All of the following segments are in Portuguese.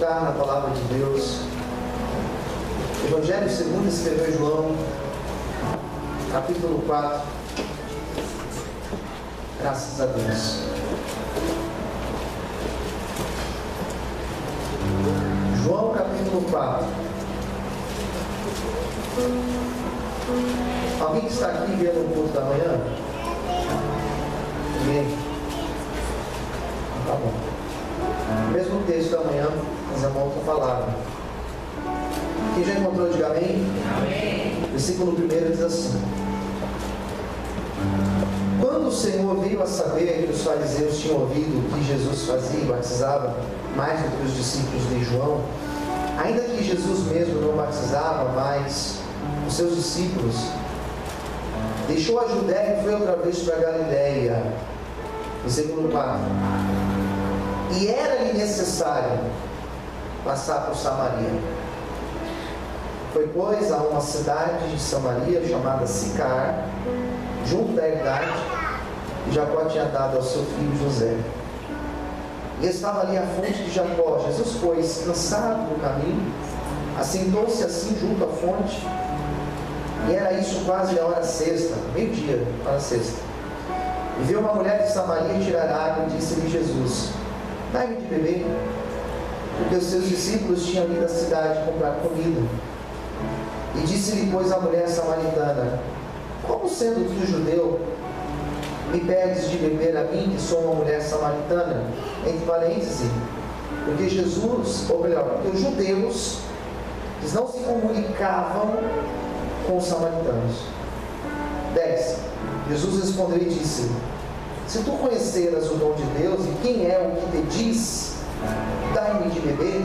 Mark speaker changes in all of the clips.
Speaker 1: meditar na palavra de Deus. Evangelho segundo escreveu João, capítulo 4. Graças a Deus. João capítulo 4. Alguém que está aqui vendo o culto da manhã? Ninguém? Tá bom. O mesmo texto da manhã, mas é uma outra palavra. Quem já encontrou, diga amém? Amém. Versículo 1 diz assim: quando o Senhor veio a saber que os fariseus tinham ouvido o que Jesus fazia e batizava mais do que os discípulos de João, ainda que Jesus mesmo não batizava mais os seus discípulos, deixou a Judéia e foi outra vez para a Galiléia. Versículo 4: e era-lhe necessário passar por Samaria. Foi, pois, a uma cidade de Samaria chamada Sicar, junto da herdade que Jacó tinha dado ao seu filho José. E estava ali a fonte de Jacó. Jesus, pois, cansado no caminho, assentou-se assim junto à fonte, e era isso quase a hora sexta, meio-dia, para a sexta. E viu uma mulher de Samaria tirar água, e disse-lhe Jesus: dai-me de beber, porque os seus discípulos tinham ido à cidade comprar comida. E disse-lhe, pois, a mulher samaritana: como sendo tu judeu, me pedes de beber a mim, que sou uma mulher samaritana? Entre parênteses, porque Jesus, ou melhor, porque os judeus, eles não se comunicavam com os samaritanos. 10. Jesus respondeu e disse: se tu conheceras o dom de Deus e quem é o que te diz, dai-me de beber,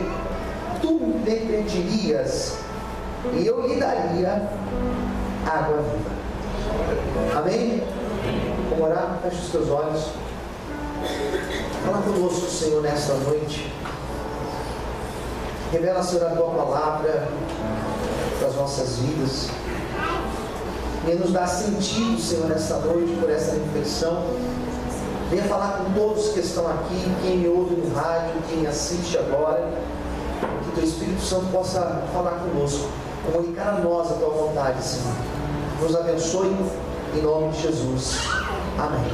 Speaker 1: tu me pedirias e eu lhe daria água viva. Amém? Vamos orar? Feche os teus olhos. Fala conosco, Senhor, nesta noite. Revela, Senhor, a tua palavra para as nossas vidas. Venha nos dar sentido, Senhor, nesta noite, por essa reflexão. Venha falar com todos que estão aqui, quem me ouve no rádio, quem me assiste agora. Que o teu Espírito Santo possa falar conosco, comunicar a nós a tua vontade, Senhor. Nos abençoe em nome de Jesus. Amém.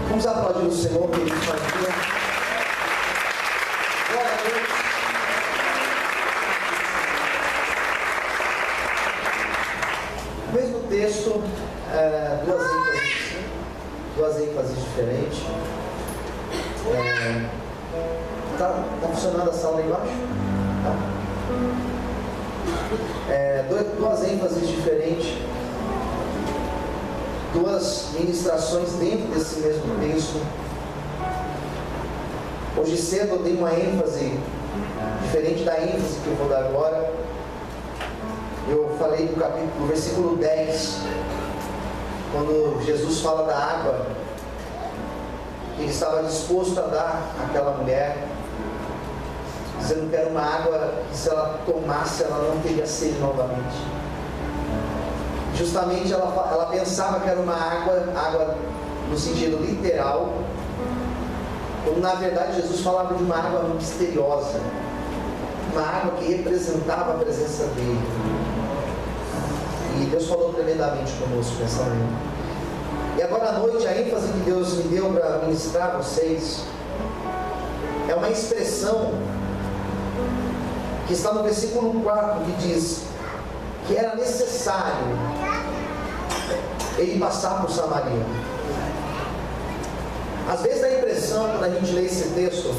Speaker 1: Vamos aplaudir o Senhor, que ele faz bem. Glória a Deus. O mesmo texto, duas ênfases diferentes. Tá funcionando a sala aí embaixo? Tá. Duas ênfases diferentes. Duas ministrações dentro desse mesmo texto. Hoje cedo eu dei uma ênfase diferente da ênfase que eu vou dar agora. Eu falei do versículo 10, quando Jesus fala da água que ele estava disposto a dar àquela mulher, dizendo que era uma água que, se ela tomasse, ela não teria sede novamente. Justamente ela pensava que era uma água no sentido literal, quando na verdade Jesus falava de uma água misteriosa, uma água que representava a presença dele. E Deus falou tremendamente conosco nessa manhã. E agora à noite, a ênfase que Deus me deu para ministrar a vocês é uma expressão que está no versículo 4, que diz que era necessário ele passar por Samaria. Às vezes dá a impressão, quando a gente lê esse texto,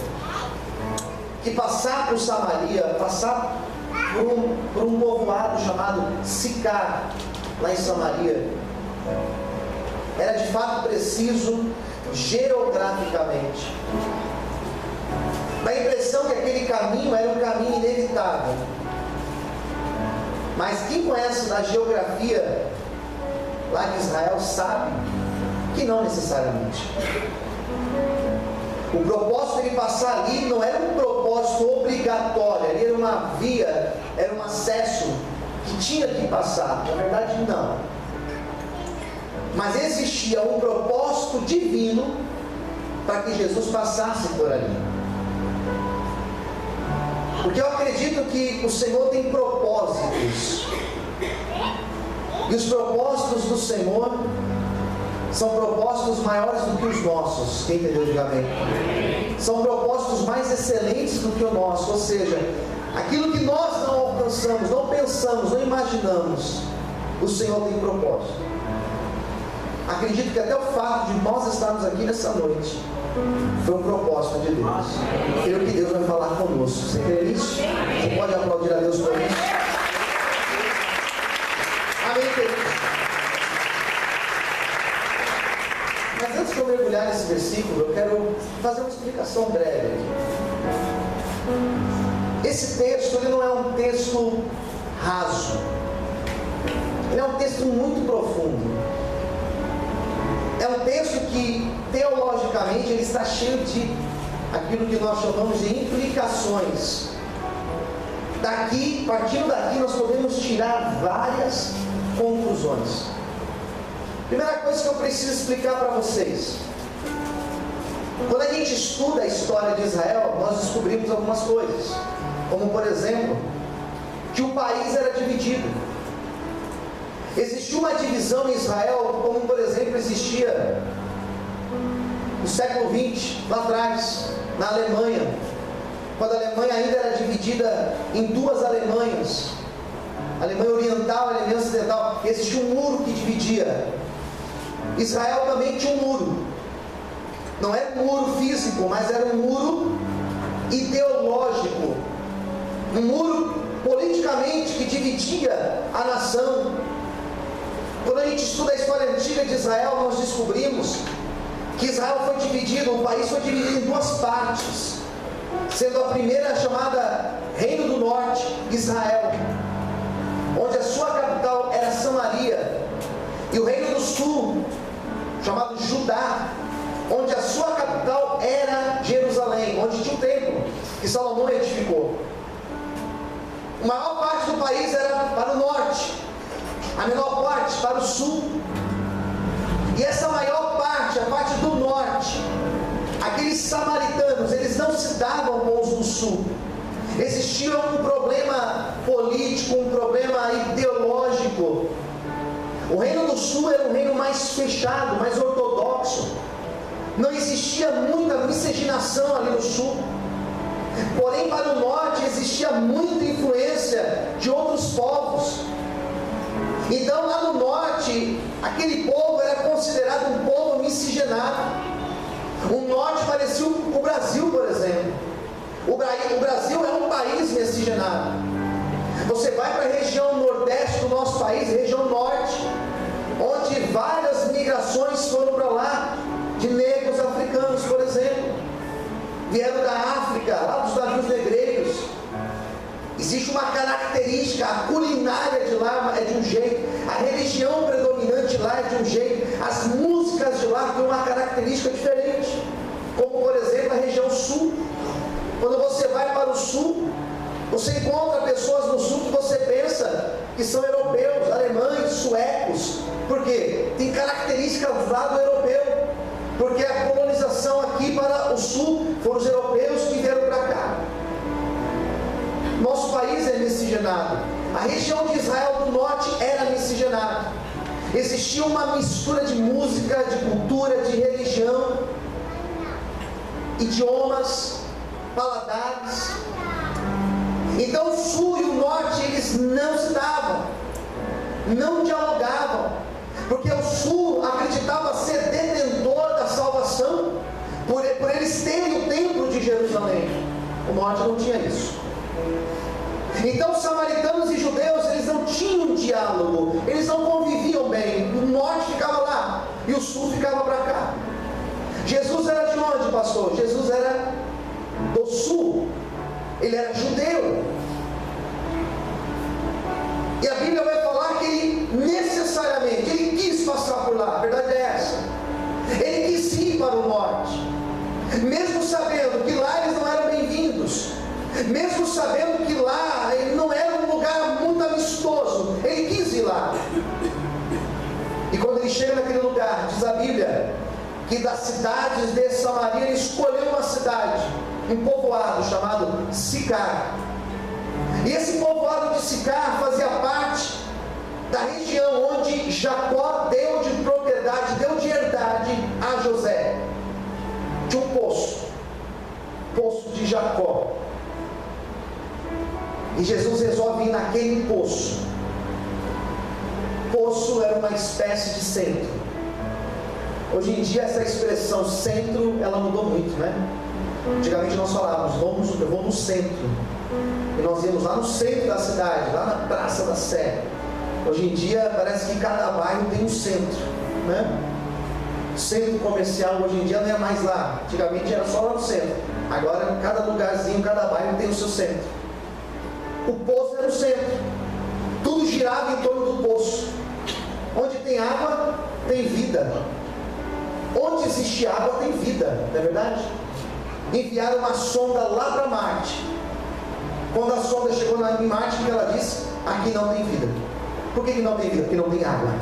Speaker 1: que passar por Samaria, passar por um povoado chamado Sicar, lá em Samaria, era de fato preciso geograficamente. Dá a impressão que aquele caminho era um caminho inevitável. Mas quem conhece da geografia lá de Israel sabe que não necessariamente. O propósito de ele passar ali não era um propósito obrigatório, ali era uma via, era um acesso que tinha que passar. Na verdade, não. Mas existia um propósito divino para que Jesus passasse por ali. Porque eu acredito que o Senhor tem propósitos. E os propósitos do Senhor são propósitos maiores do que os nossos. Quem entendeu, diga amém. São propósitos mais excelentes do que o nosso. Ou seja, aquilo que nós não alcançamos, não pensamos, não imaginamos, o Senhor tem propósito. Acredito que até o fato de nós estarmos aqui nessa noite foi um propósito de Deus. Creio que Deus vai falar conosco. Você crê nisso? Você pode aplaudir a Deus por isso? Amém, queridos? Mas antes de eu mergulhar nesse versículo, eu quero fazer uma explicação breve aqui. Esse texto, ele não é um texto raso. Ele é um texto muito profundo. É um texto que, teologicamente, ele está cheio de aquilo que nós chamamos de implicações. Partindo daqui, nós podemos tirar várias conclusões. Primeira coisa que eu preciso explicar para vocês. Quando a gente estuda a história de Israel, nós descobrimos algumas coisas. Como, por exemplo, que o país era dividido. Existia uma divisão em Israel, como por exemplo existia no século XX, lá atrás, na Alemanha, quando a Alemanha ainda era dividida em duas Alemanhas, a Alemanha Oriental e a Alemanha Ocidental. Existia um muro que dividia. Israel também tinha um muro, não era um muro físico, mas era um muro ideológico, um muro politicamente que dividia a nação. Quando a gente estuda a história antiga de Israel, nós descobrimos que Israel foi dividido, o país foi dividido em duas partes, sendo a primeira chamada Reino do Norte, Israel, onde a sua capital era Samaria, e o Reino do Sul, chamado Judá, onde a sua capital era Jerusalém, onde tinha o templo que Salomão edificou. A maior parte do país era para o norte, a menor parte para o sul. E essa maior parte, a parte do norte, aqueles samaritanos, eles não se davam com os do sul. Existia um problema político, um problema ideológico. O reino do sul era um reino mais fechado, mais ortodoxo. Não existia muita miscigenação ali no sul. Porém, para o norte existia muita influência de outros povos. Então, lá no norte, aquele povo era considerado um povo miscigenado. O norte parecia o Brasil, por exemplo. O Brasil é um país miscigenado. Você vai para a região nordeste do nosso país, região norte, onde várias migrações foram para lá, de negros africanos, por exemplo. Vieram da África, lá dos navios negreiros. Existe uma característica, a culinária de lá é de um jeito, a religião predominante lá é de um jeito, as músicas de lá têm uma característica diferente, como por exemplo a região sul. Quando você vai para o sul, você encontra pessoas no sul que você pensa que são europeus, alemães, suecos. Por quê? Tem características lá do europeu, porque a colonização aqui para o sul foram os europeus que vieram para cá. Nosso país é miscigenado. A região de Israel do norte era miscigenada. Existia uma mistura de música, de cultura, de religião, idiomas, paladares. Então o sul e o norte, eles não se davam, não dialogavam, porque o sul acreditava ser detentor da salvação, por eles terem o templo de Jerusalém. O norte não tinha isso. Então os samaritanos e judeus, eles não tinham diálogo, eles não conviviam bem. O norte ficava lá e o sul ficava para cá. Jesus era de onde, pastor? Jesus era do sul, ele era judeu. E a Bíblia vai falar que ele necessariamente, ele quis passar por lá, a verdade é essa. Ele quis ir para o norte, mesmo sabendo que lá eles não eram bem-vindos, mesmo sabendo que lá ele não era um lugar muito amistoso, ele quis ir lá. E quando ele chega naquele lugar, diz a Bíblia, que das cidades de Samaria, ele escolheu uma cidade, um povoado chamado Sicar. E esse povoado de Sicar fazia parte da região onde Jacó deu de propriedade, deu de herdade a José. Tinha um poço de Jacó. E Jesus resolve ir naquele poço. Poço era uma espécie de centro. Hoje em dia essa expressão centro, ela mudou muito, né? Antigamente nós falávamos, eu vou no centro. E nós íamos lá no centro da cidade, lá na Praça da Sé. Hoje em dia parece que cada bairro tem um centro, né? Centro comercial hoje em dia não é mais lá. Antigamente era só lá no centro. Agora cada lugarzinho, cada bairro tem o seu centro. O poço era o centro. Tudo girava em torno do poço. Onde tem água, tem vida. Onde existe água, tem vida, não é verdade? Enviaram uma sonda lá para Marte. Quando a sonda chegou em Marte, o que ela disse? Aqui não tem vida. Por que não tem vida? Porque não tem água.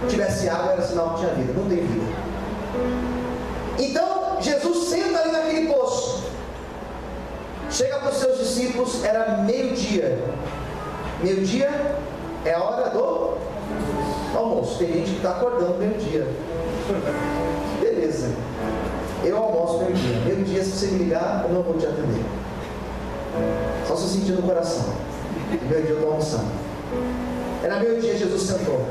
Speaker 1: Se tivesse água, era sinal que tinha vida. Não tem vida. Então, Jesus senta ali naquele poço. Chega para os seus discípulos, era meio-dia. Meio-dia é a hora do almoço. Tem gente que está acordando meio-dia. Beleza. Eu almoço meio-dia. Meio-dia, se você me ligar, eu não vou te atender. Só se eu sentir no coração. Meio-dia eu estou almoçando. Era meio-dia, Jesus sentou.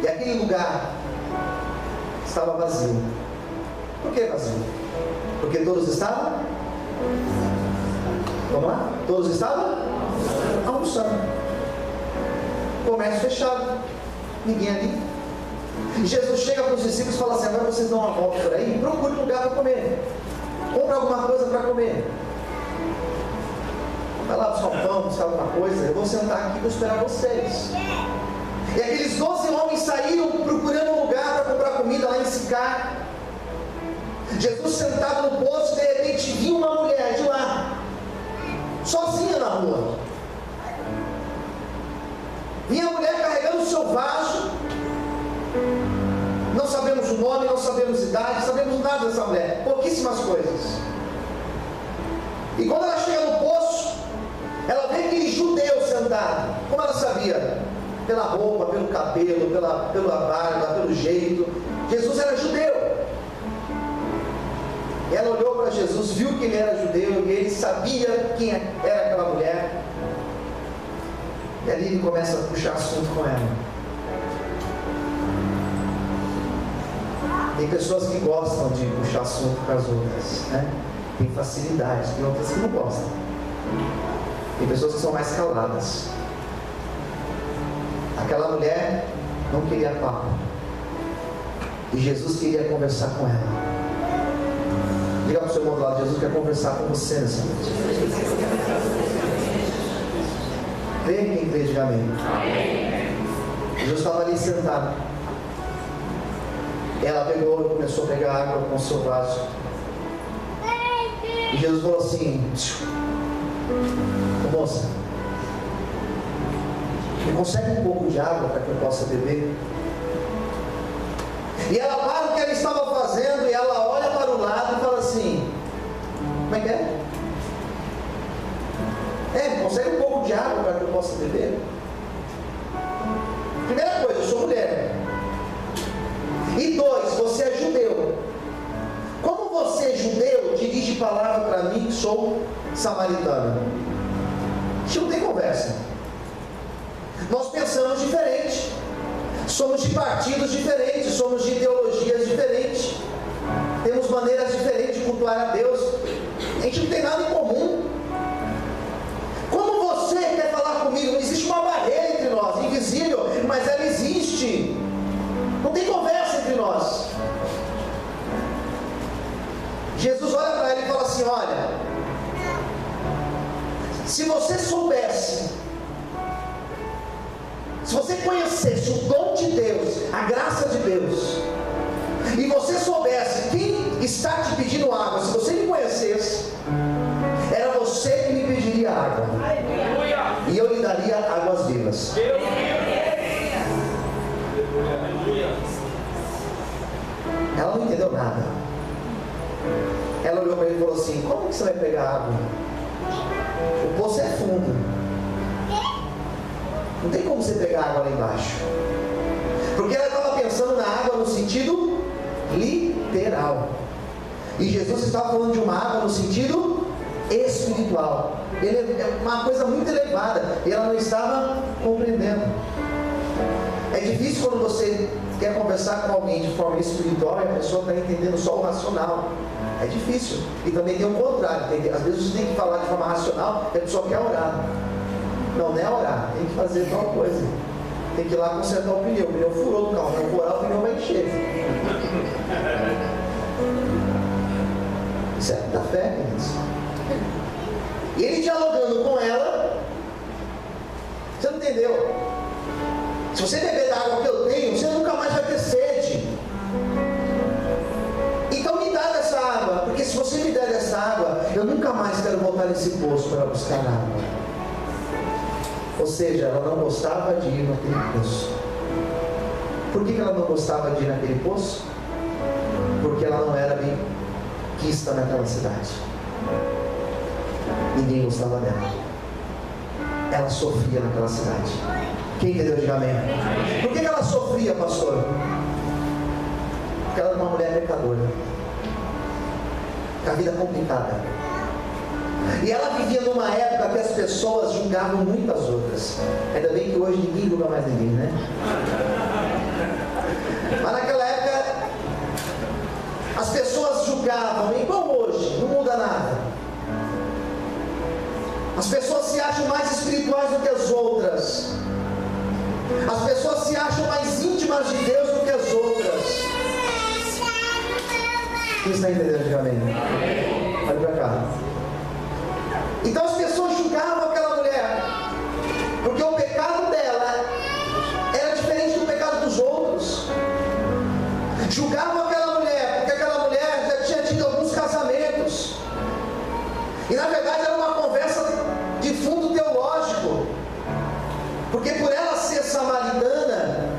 Speaker 1: E aquele lugar estava vazio. Por que vazio? Porque todos estavam? Vamos lá? Todos estavam? Almoçando. Comércio fechado. Ninguém ali. E Jesus chega para os discípulos e fala assim: agora vocês dão uma volta por aí, procure um lugar para comer. Compra alguma coisa para comer. Vai lá buscar um pão, buscar alguma coisa. Eu vou sentar aqui para esperar vocês. E aqueles 12 homens saíram procurando um lugar para comprar comida lá em Sicar. Jesus sentado no poço, de repente vinha uma mulher de lá, sozinha na rua. Vinha a mulher carregando o seu vaso. Não sabemos o nome, não sabemos idade, não sabemos nada dessa mulher, pouquíssimas coisas. E quando ela chega no poço, ela vê aquele judeu sentado. Como ela sabia? Pela roupa, pelo cabelo, pela barba, pelo jeito. Jesus era judeu. E ela olhou para Jesus, viu que ele era judeu, e ele sabia quem era aquela mulher. E ali ele começa a puxar assunto com ela. Tem pessoas que gostam de puxar assunto com as outras, né? Tem facilidade, tem outras que não gostam. Tem pessoas que são mais caladas. Aquela mulher não queria papo. E Jesus queria conversar com ela. Diga para o seu irmão do lado: Jesus quer conversar com você nessa noite. Crê quem crê, diga amém. Jesus estava ali sentado. Ela pegou e começou a pegar água com o seu vaso. E Jesus falou assim: moça, me consegue um pouco de água para que eu possa beber? E ela para o que ela estava fazendo e ela olha para o lado e fala assim: como é que é? Me consegue um pouco de água para que eu possa beber? Primeira coisa, eu sou mulher. E 2, você é judeu. Como você é judeu, dirige palavra para mim que sou samaritana? A gente não tem conversa. Nós pensamos diferente. Somos de partidos diferentes, somos de ideologias diferentes. Temos maneiras diferentes de cultuar a Deus. A gente não tem nada em comum. Como você quer falar comigo? Não existe uma barreira entre nós, invisível, mas ela existe. Não tem conversa entre nós. Jesus olha para ela e fala assim: olha, se você soubesse, se você conhecesse o dom de Deus, a graça de Deus, e você soubesse quem está te pedindo água, se você me conhecesse, era você que me pediria água, e eu lhe daria águas vivas. Ela não entendeu nada. Ela olhou para ele e falou assim: como que você vai pegar água? O poço é fundo. Não tem como você pegar água lá embaixo. Porque ela estava pensando na água no sentido literal. E Jesus estava falando de uma água no sentido espiritual. É uma coisa muito elevada. E ela não estava compreendendo. É difícil quando você quer conversar com alguém de forma espiritual e a pessoa está entendendo só o racional. É difícil. E também tem o contrário. Às vezes você tem que falar de forma racional e a pessoa quer orar. Não é orar. Tem que fazer tal coisa. Tem que ir lá consertar o pneu. O pneu furou do carro. Não vou orar, o pneu vai encher. Isso é da fé, queridos. E ele dialogando com ela. Você não entendeu? Se você beber da água que eu tenho, você nunca mais vai ter sede. Então me dá dessa água, porque se você me der dessa água, eu nunca mais quero voltar nesse poço para buscar água. Ou seja, ela não gostava de ir naquele poço. Por que ela não gostava de ir naquele poço? Porque ela não era bem quista naquela cidade. Ninguém gostava dela. Ela sofria naquela cidade. Quem entendeu? Diga amém. Por que ela sofria, pastor? Porque ela era uma mulher pecadora, com a vida complicada. E ela vivia numa época que as pessoas julgavam muitas outras. Ainda bem que hoje ninguém julga mais ninguém, né? Mas naquela época as pessoas julgavam, igual hoje, não muda nada. As pessoas se acham mais espirituais do que as outras. As pessoas se acham mais íntimas de Deus do que as outras. Quem está entendendo? Diga amém. Olha para cá. Então as pessoas julgavam aquela mulher, porque o pecado dela era diferente do pecado dos outros. Julgavam aquela mulher, porque aquela mulher já tinha tido alguns casamentos. E na verdade era uma conversa de fundo teológico. Porque por ela ser samaritana,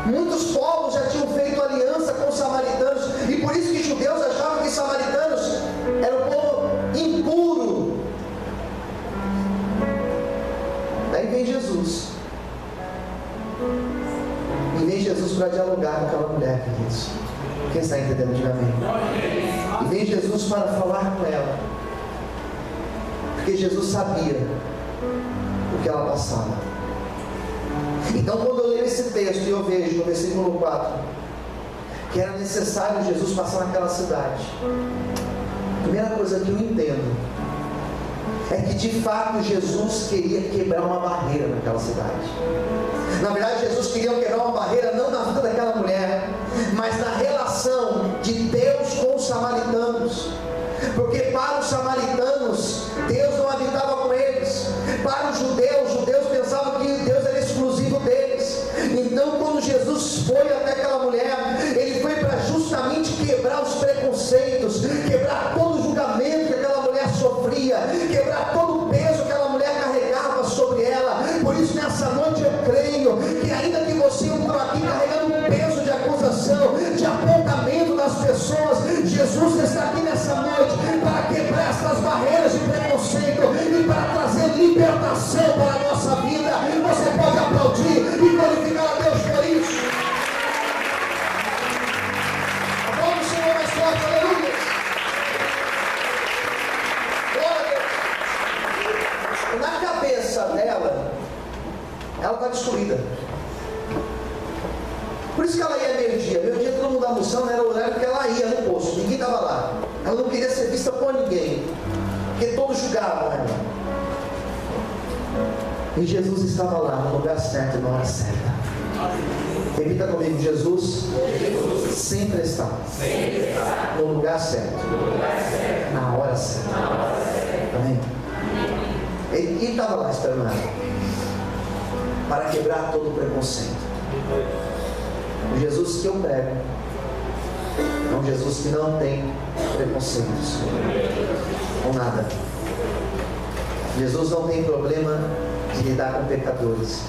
Speaker 1: muitos povos já tinham feito aliança com os samaritanos. E por isso que os judeus achavam que os samaritanos eram um povo impuro. Daí vem Jesus. E vem Jesus para dialogar com aquela mulher, queridos. Quem está entendendo? Diga amém. E vem Jesus para falar com ela. Porque Jesus sabia o que ela passava. Então quando eu leio esse texto e eu vejo no versículo 4 que era necessário Jesus passar naquela cidade, a primeira coisa que eu entendo é que de fato Jesus queria quebrar uma barreira naquela cidade. Na verdade Jesus queria quebrar uma barreira não na vida daquela mulher, mas na relação de Deus com os samaritanos. Porque para os samaritanos Deus não habitava com eles. Para os judeus pensavam que Deus era exclusivo deles. Então quando Jesus foi até aquela mulher, ele foi para justamente quebrar os preconceitos, quebrar todo o julgamento que aquela mulher sofria, quebrar todo o peso que aquela mulher carregava sobre ela. Por isso nessa noite eu creio que ainda que você entrou aqui carregando um peso de acusação, de apontamento das pessoas, Jesus está aqui nessa noite para quebrar essas barreiras de preconceito e para trazer libertação para a nossa vida. Você pode aplaudir e glorificar a Deus por isso. Aplaude o Senhor mais forte, aleluia. Glória a Deus. Na cabeça dela, ela está destruída. Por isso que ela ia meio-dia. Meio-dia todo mundo almoçando, era o horário que ela ia no poço. Ninguém estava lá. Ela não queria ser vista por ninguém, porque todos julgavam ela. E Jesus estava lá, no lugar certo, na hora certa. Repita comigo: Jesus sempre está no lugar certo, na hora certa. Amém? Ele estava lá esperando ela, para quebrar todo o preconceito. O Jesus que eu prego é um Jesus que não tem preconceitos com nada. Jesus não tem problema de lidar com pecadores.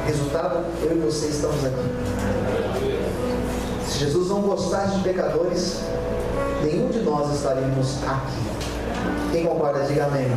Speaker 1: Resultado, eu e você estamos aqui. Se Jesus não gostasse de pecadores, nenhum de nós estaríamos aqui. Quem concorda, diga amém.